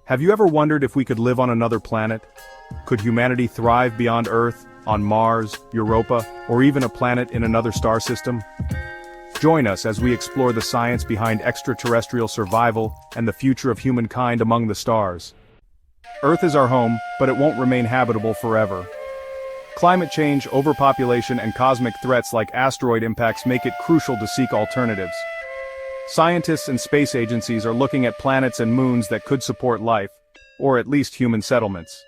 Have you ever wondered if we could live on another planet? Could humanity thrive beyond Earth, on Mars, Europa, or even a planet in another star system? Join us as we explore the science behind extraterrestrial survival and the future of humankind among the stars. Earth is our home, but it won't remain habitable forever. Climate change, overpopulation, and cosmic threats like asteroid impacts make it crucial to seek alternatives. Scientists and space agencies are looking at planets and moons that could support life, or at least human settlements.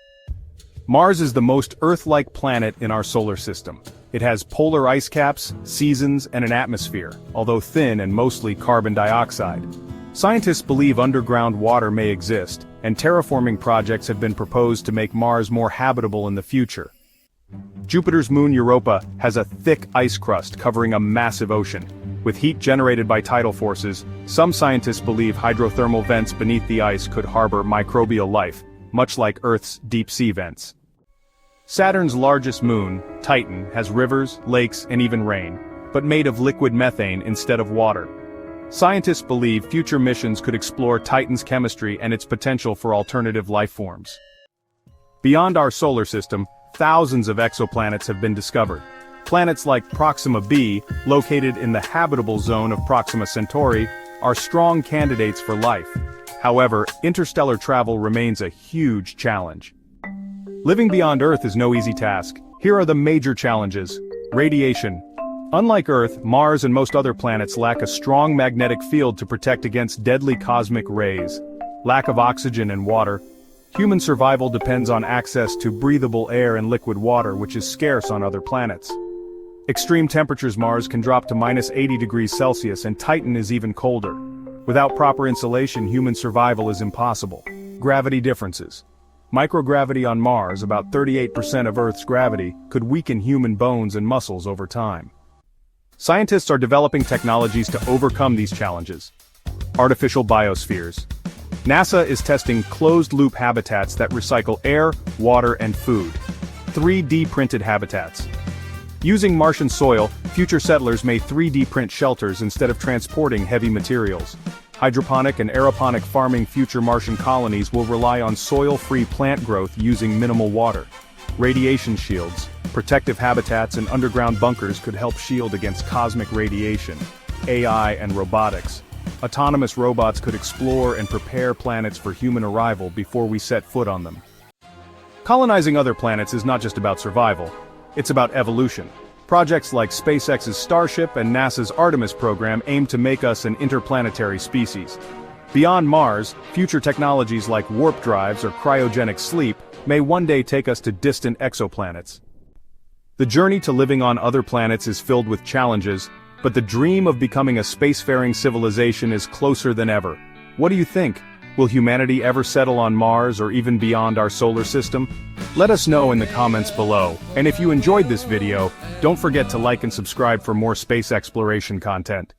Mars is the most Earth-like planet in our solar system. It has polar ice caps, seasons, and an atmosphere, although thin and mostly carbon dioxide. Scientists believe underground water may exist, and terraforming projects have been proposed to make Mars more habitable in the future. Jupiter's moon Europa has a thick ice crust covering a massive ocean. With heat generated by tidal forces, some scientists believe hydrothermal vents beneath the ice could harbor microbial life, much like Earth's deep-sea vents. Saturn's largest moon, Titan, has rivers, lakes, and even rain, but made of liquid methane instead of water. Scientists believe future missions could explore Titan's chemistry and its potential for alternative life forms. Beyond our solar system, thousands of exoplanets have been discovered. Planets like Proxima b, located in the habitable zone of Proxima Centauri, are strong candidates for life. However, interstellar travel remains a huge challenge. Living beyond Earth is no easy task. Here are the major challenges. Radiation. Unlike Earth, Mars and most other planets lack a strong magnetic field to protect against deadly cosmic rays. Lack of oxygen and water. Human survival depends on access to breathable air and liquid water, which is scarce on other planets. Extreme temperatures. Mars can drop to -80 degrees Celsius and Titan is even colder. Without proper insulation, human survival is impossible. Gravity differences. Microgravity on Mars, about 38% of Earth's gravity, could weaken human bones and muscles over time. Scientists are developing technologies to overcome these challenges. Artificial biospheres. NASA is testing closed-loop habitats that recycle air, water, and food. 3D printed habitats. Using Martian soil, future settlers may 3D print shelters instead of transporting heavy materials. Hydroponic and aeroponic farming. Future Martian colonies will rely on soil-free plant growth using minimal water. Radiation shields. Protective habitats and underground bunkers could help shield against cosmic radiation. AI and robotics. Autonomous robots could explore and prepare planets for human arrival before we set foot on them. Colonizing other planets is not just about survival. It's about evolution. Projects like SpaceX's Starship and NASA's Artemis program aim to make us an interplanetary species. Beyond Mars, future technologies like warp drives or cryogenic sleep may one day take us to distant exoplanets. The journey to living on other planets is filled with challenges, but the dream of becoming a spacefaring civilization is closer than ever. What do you think? Will humanity ever settle on Mars or even beyond our solar system? Let us know in the comments below, and if you enjoyed this video, don't forget to like and subscribe for more space exploration content.